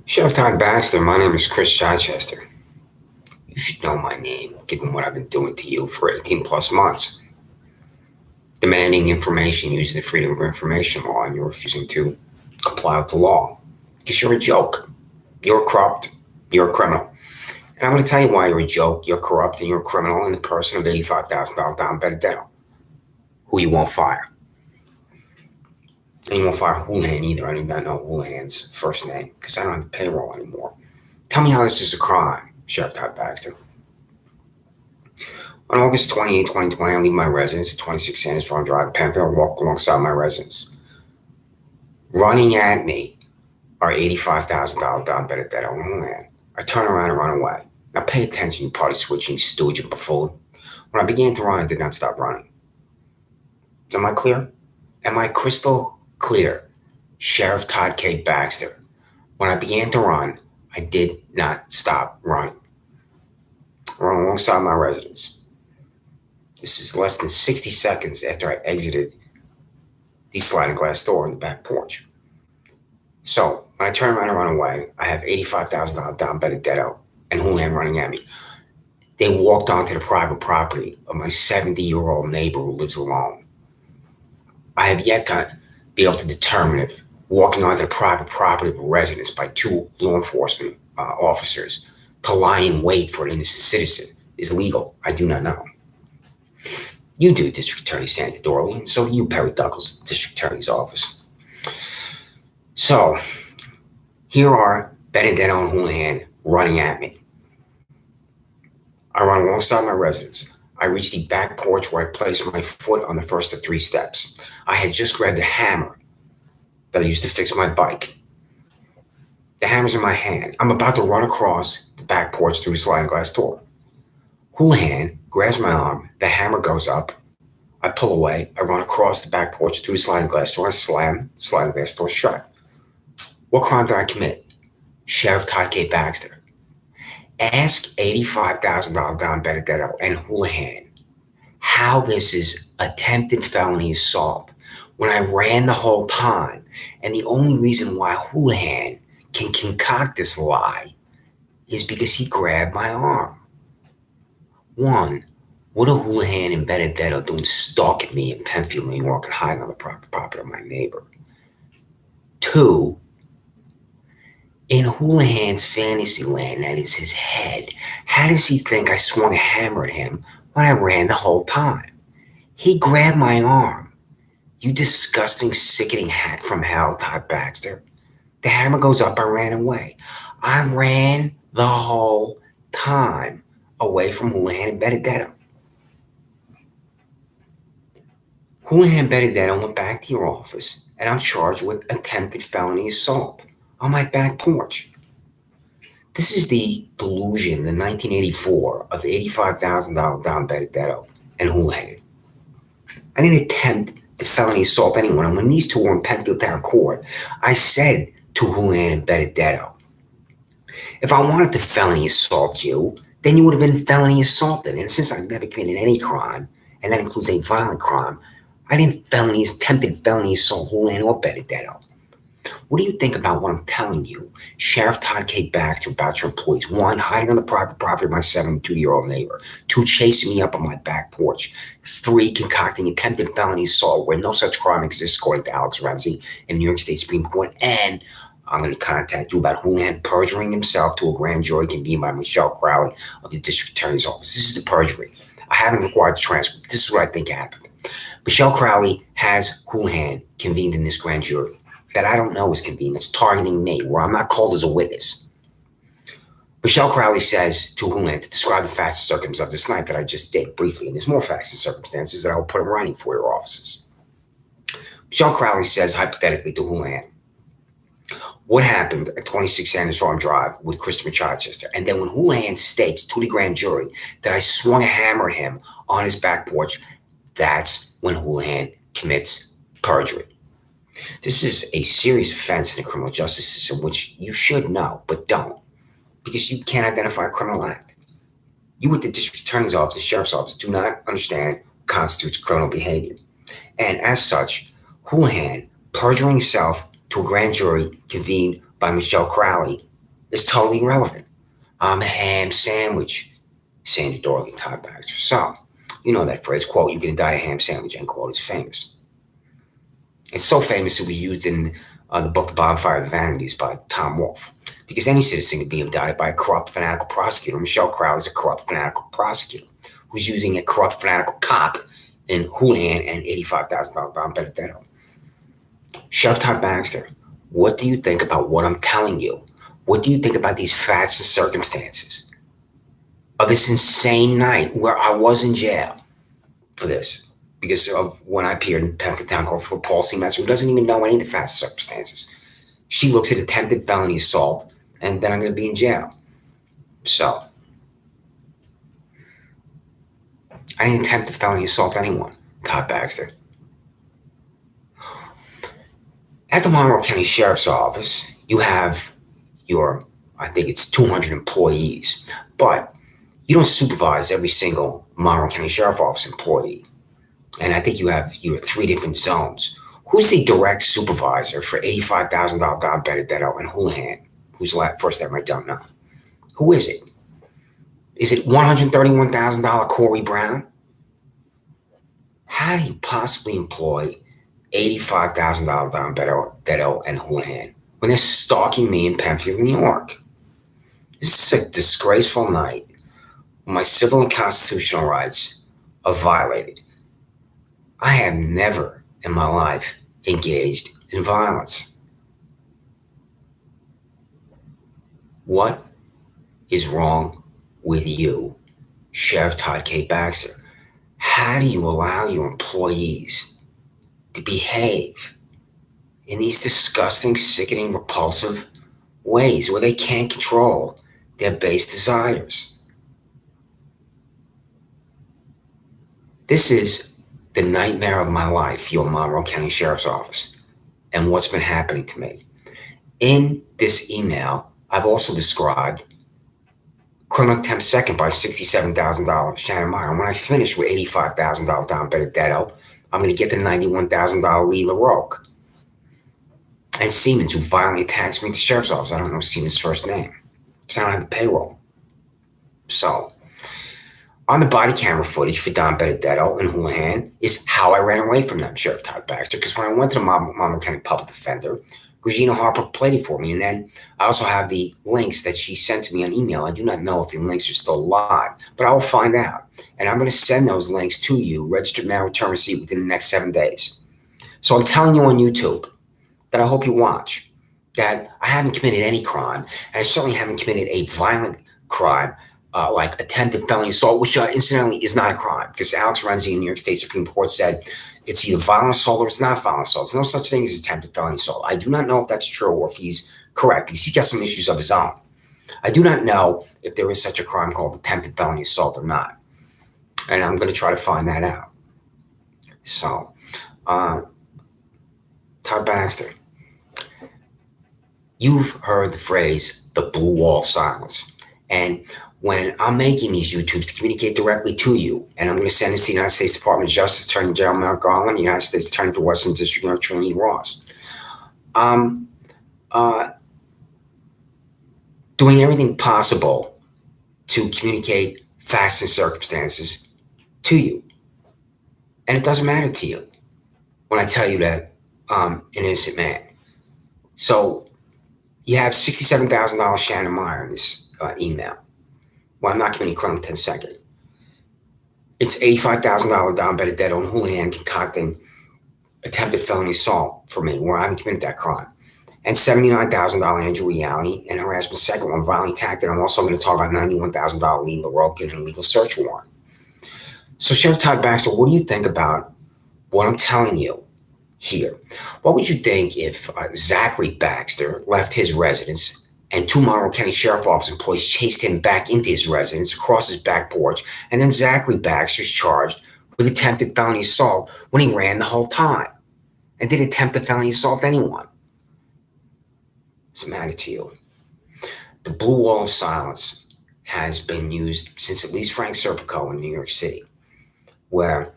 Sheriff Todd Baxter, my name is Chris Chichester. You should know my name, given what I've been doing to you for 18 plus months. Demanding information using the Freedom of Information Law, and you're refusing to comply with the law. Because you're a joke. You're corrupt. You're a criminal. And I'm going to tell you why you're a joke, you're corrupt, and you're a criminal in the person of $85,000 Don Benedetto, who you won't fire. And you won't fire Houlihan either. I don't even know Houlihan's first name because I don't have the payroll anymore. Tell me how this is a crime, Sheriff Todd Baxter. On August 28, 2020, I leave my residence at 26 Sanders Farm Drive, Penfield, walk alongside my residence. Running at me are $85,000 Don Benedetto and Houlihan. I turn around and run away. Now pay attention, you party switching stooge and buffoon. When I began to run, I did not stop running. Am I clear? Am I crystal clear? Sheriff Todd K. Baxter. When I began to run, I did not stop running. I ran alongside my residence. This is less than 60 seconds after I exited the sliding glass door in the back porch. So when I turn around and run away, I have $85,000 Don Benedetto and Houlihan running at me. They walked onto the private property of my 70-year-old neighbor who lives alone. I have yet to be able to determine if walking onto the private property of a residence by two law enforcement officers to lie in wait for an innocent citizen is legal. I do not know. You do, District Attorney Sandy Dorley, and so do you, Perry Douglas, District Attorney's Office. So, here are Benedetto and Houlihan running at me. I run alongside my residence. I reach the back porch where I place my foot on the first of three steps. I had just grabbed a hammer that I used to fix my bike. The hammer's in my hand. I'm about to run across the back porch through the sliding glass door. Houlihan grabs my arm. The hammer goes up. I pull away. I run across the back porch through the sliding glass door. I slam the sliding glass door shut. What crime did I commit? Sheriff Todd K. Baxter. Ask $85,000 Don Benedetto and Houlihan how this is attempted felony assault when I ran the whole time. And the only reason why Houlihan can concoct this lie is because he grabbed my arm. One, what are Houlihan and Benedetto doing stalking me in Penfield, New York and hiding on the property of my neighbor? Two, in Houlihan's fantasy land, that is his head, how does he think I swung a hammer at him when I ran the whole time? He grabbed my arm. You disgusting, sickening hack from hell, Todd Baxter. The hammer goes up, I ran away. I ran the whole time away from Houlihan and Benedetto. Houlihan and Benedetto went back to your office, and I'm charged with attempted felony assault on my back porch. This is the delusion, the 1984 of $85,000 Don Benedetto and Houlihan. I didn't attempt to felony assault anyone, and when these two were in Penfield Town Court, I said to Houlihan and Benedetto, if I wanted to felony assault you, then you would have been felony assaulted. And since I've never committed any crime, and that includes a violent crime, I didn't attempted felony assault Houlihan or Benedetto. What do you think about what I'm telling you, Sheriff Todd K. Baxter, about your employees? One, hiding on the private property of my 72-year-old neighbor. Two, chasing me up on my back porch. Three, concocting attempted felony assault where no such crime exists, according to Alex Renzi in the New York State Supreme Court. And I'm going to contact you about Houlihan perjuring himself to a grand jury convened by Michelle Crowley of the District Attorney's Office. This is the perjury. I haven't required the transcript. This is what I think happened. Michelle Crowley has Houlihan convened in this grand jury that I don't know is convened. It's targeting me, where I'm not called as a witness. Michelle Crowley says to Houlihan to describe the facts and circumstances of this night that I just did briefly, and there's more facts and circumstances that I will put in writing for your offices. Michelle Crowley says hypothetically to Houlihan, what happened at 26 Sanders Farm Drive with Christopher Chichester? And then when Houlihan states to the grand jury that I swung a hammer at him on his back porch, that's when Houlihan commits perjury. This is a serious offense in the criminal justice system, which you should know, but don't, because you can't identify a criminal act. You at the district attorney's office, the sheriff's office, do not understand what constitutes criminal behavior. And as such, Houlihan perjuring himself to a grand jury convened by Michelle Crowley It's totally irrelevant. I'm a ham sandwich, Sandra Dorley and Todd Baxter. So, you know that phrase, quote, "you can die a ham sandwich," end quote, is famous. It's so famous it was used in the book The Bonfire of the Vanities by Tom Wolfe. Because any citizen can be indicted by a corrupt, fanatical prosecutor. Michelle Crow is a corrupt, fanatical prosecutor who's using a corrupt, fanatical cop in Houlihan and $85,000 Don Benedetto. Sheriff Todd Baxter, what do you think about what I'm telling you? What do you think about these facts and circumstances of this insane night where I was in jail for this? Because of when I appeared in Pemberton Town Court for Paul C. Metzer, who doesn't even know any of the facts and circumstances. She looks at attempted felony assault, and then I'm going to be in jail. So, I didn't attempt to felony assault anyone, Todd Baxter. At the Monroe County Sheriff's Office, you have I think it's 200 employees, but you don't supervise every single Monroe County Sheriff's Office employee. And I think you have your 3 different zones. Who's the direct supervisor for $85,000 Don Benedetto and Houlihan? Who's first name I don't know. Who is it? Is it $131,000 Corey Brown? How do you possibly employ $85,000 Don Benedetto and Houlihan when they're stalking me in Penfield, New York? This is a disgraceful night when my civil and constitutional rights are violated. I have never in my life engaged in violence. What is wrong with you, Sheriff Todd K. Baxter? How do you allow your employees to behave in these disgusting, sickening, repulsive ways where they can't control their base desires? This is the nightmare of my life, your Monroe County Sheriff's Office, and what's been happening to me. In this email, I've also described criminal attempt second by $67,000 Shannon Meyer. And when I finish with $85,000 Don Benedetto, I'm going to get the $91,000 Lee LaRoque. And Siemens, who violently attacks me at the Sheriff's Office. I don't know Siemens' first name. So I don't have the payroll. So, on the body camera footage for Don Benedetto and Houlihan is how I ran away from them, Sheriff Todd Baxter. Because when I went to the Monroe County Public Defender, Regina Harper played it for me. And then I also have the links that she sent to me on email. I do not know if the links are still live, but I will find out. And I'm going to send those links to you, registered mail return receipt, within the next 7 days. So I'm telling you on YouTube that I hope you watch that I haven't committed any crime, and I certainly haven't committed a violent crime like attempted felony assault, which incidentally is not a crime, because Alex Renzi in New York State Supreme Court said it's either violent assault or it's not violent assault. There's no such thing as attempted felony assault. I do not know if that's true or if he's correct, because he got some issues of his own. I do not know if there is such a crime called attempted felony assault or not, and I'm going to try to find that out. So, Todd Baxter, you've heard the phrase, the blue wall of silence. And when I'm making these YouTubes to communicate directly to you, and I'm going to send this to the United States Department of Justice, Attorney General Merrick Garland, the United States Attorney for Western District, New York, Trinity Ross, doing everything possible to communicate facts and circumstances to you. And it doesn't matter to you when I tell you that I'm an innocent man. So you have $67,000 Shannon Meyer in this email. Well, I'm not committing crime in 10 seconds. It's $85,000 Don Benedetto and Houlihan concocting attempted felony assault for me, where I haven't committed that crime. And $79,000 Andrew Reale and harassment second one, violently attacked. And I'm also going to talk about $91,000 Lee LaRoque and an illegal search warrant. So, Sheriff Todd Baxter, what do you think about what I'm telling you here? What would you think if Zachary Baxter left his residence and 2 Monroe County Sheriff Office employees chased him back into his residence, across his back porch, and then Zachary Baxter's charged with attempted felony assault when he ran the whole time and didn't attempt to felony assault anyone? What's the matter to you? The blue wall of silence has been used since at least Frank Serpico in New York City, where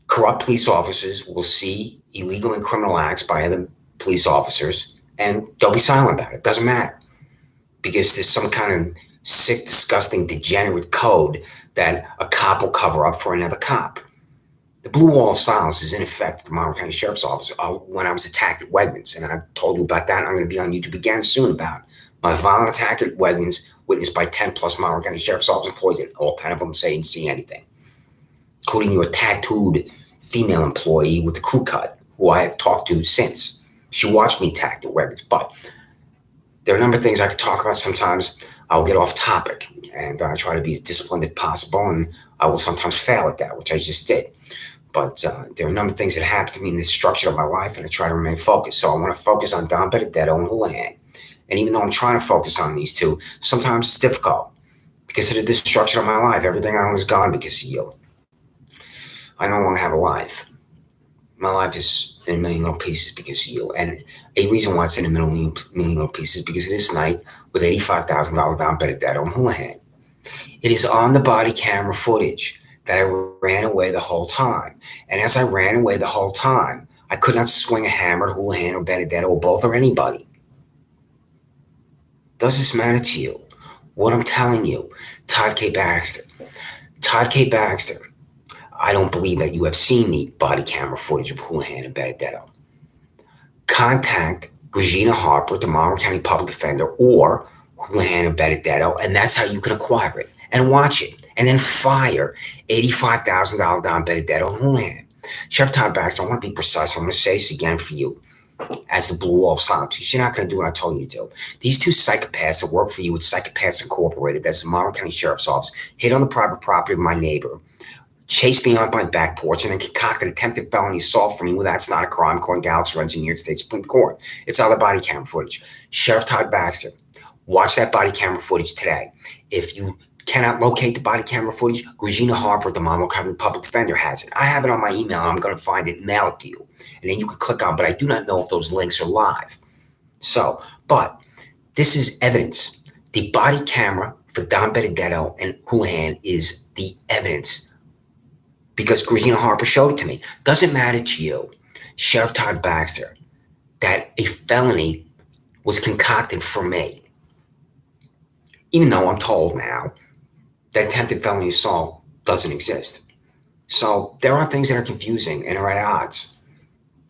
corrupt police officers will see illegal and criminal acts by other police officers and they'll be silent about it. It doesn't matter. because there's some kind of sick, disgusting, degenerate code that a cop will cover up for another cop. The blue wall of silence is in effect at the Monroe County Sheriff's Office when I was attacked at Wegmans, and I told you about that. And I'm going to be on YouTube again soon about my violent attack at Wegmans, witnessed by 10 plus Monroe County Sheriff's Office employees, and all 10 of them say didn't see anything, including your tattooed female employee with the crew cut, who I have talked to since. She watched me attack at Wegmans, but there are a number of things I could talk about. Sometimes I'll get off topic, and I try to be as disciplined as possible, and I will sometimes fail at that, which I just did. But there are a number of things that happen to me in the structure of my life, and I try to remain focused. So I want to focus on Don Benedetto and Houlihan. And even though I'm trying to focus on these two, sometimes it's difficult because of the destruction of my life. Everything I own is gone because of you. I no longer have a life. My life is in a million little pieces because of you. And a reason why it's in a million little pieces is because of this night with $85,000 Don Benedetto and Houlihan. It is on the body camera footage that I ran away the whole time. And as I ran away the whole time, I could not swing a hammer at Houlihan or Benedetto or both or anybody. Does this matter to you? What I'm telling you, Todd K. Baxter, I don't believe that you have seen the body camera footage of Houlihan and Benedetto. Contact Regina Harper, the Monroe County Public Defender, or Houlihan and Benedetto, and that's how you can acquire it and watch it. And then fire $85,000 Don Benedetto and Houlihan. Sheriff Todd Baxter, I want to be precise. I'm going to say this again for you as the blue wall of silence. You're not going to do what I told you to do. These two psychopaths that work for you with Psychopaths Incorporated, that's the Monroe County Sheriff's Office, hit on the private property of my neighbor, chased me off my back porch, and then concocted attempted felony assault for me. Well, that's not a crime according to Alex Renz in New York State Supreme Court. It's all the body camera footage. Sheriff Todd Baxter, watch that body camera footage today. If you cannot locate the body camera footage, Regina Harper, the Monroe County Public Defender, has it. I have it on my email, and I'm going to find it and mail it to you. And then you can click on, but I do not know if those links are live. So, but this is evidence. The body camera for Don Benedetto and Houlihan is the evidence because Regina Harper showed it to me. Doesn't matter to you, Sheriff Todd Baxter, that a felony was concocted for me. Even though I'm told now that attempted felony assault doesn't exist. So there are things that are confusing and are at odds.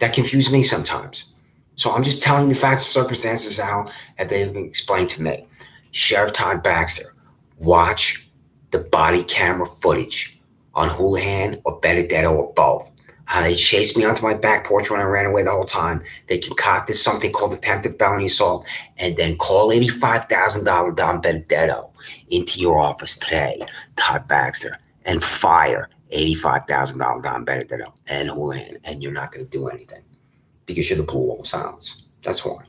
That confuse me sometimes. So I'm just telling the facts and circumstances how they've been explained to me. Sheriff Todd Baxter, watch the body camera footage on Houlihan or Benedetto or both. How they chased me onto my back porch when I ran away the whole time. They concocted something called attempted felony assault, and then call $85,000 Don Benedetto into your office today, Todd Baxter, and fire $85,000 Don Benedetto and Houlihan, and you're not going to do anything because you're the blue wall of silence. That's why.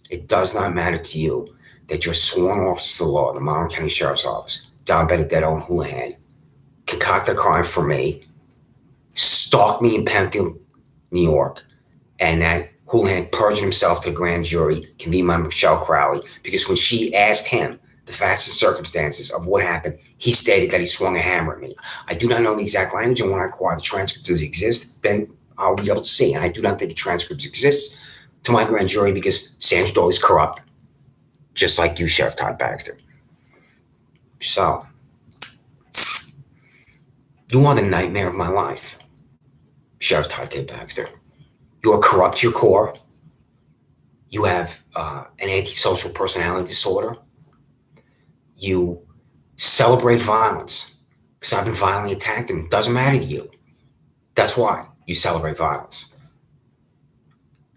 It does not matter to you that your sworn officers of the law, the Monroe County Sheriff's Office, Don Benedetto and Houlihan, concocted a crime for me, stalked me in Penfield, New York, and that Houlihan perjured himself to the grand jury, convened by Michelle Crowley, because when she asked him the facts and circumstances of what happened, he stated that he swung a hammer at me. I do not know the exact language, and when I acquire the transcripts as exist, then I'll be able to see. And I do not think the transcripts exist to my grand jury because Sandra Doyle is corrupt, just like you, Sheriff Todd Baxter. So, you are the nightmare of my life, Sheriff Todd K. Baxter. You are corrupt to your core. You have an antisocial personality disorder. You celebrate violence because I've been violently attacked and it doesn't matter to you. That's why you celebrate violence.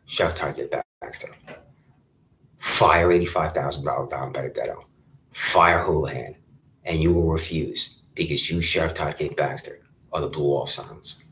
Sheriff Todd K. Baxter. Fire $85,000 Don Benedetto. Fire Houlihan. And you will refuse because you, Sheriff Todd K. Baxter, are the blue wall of silence.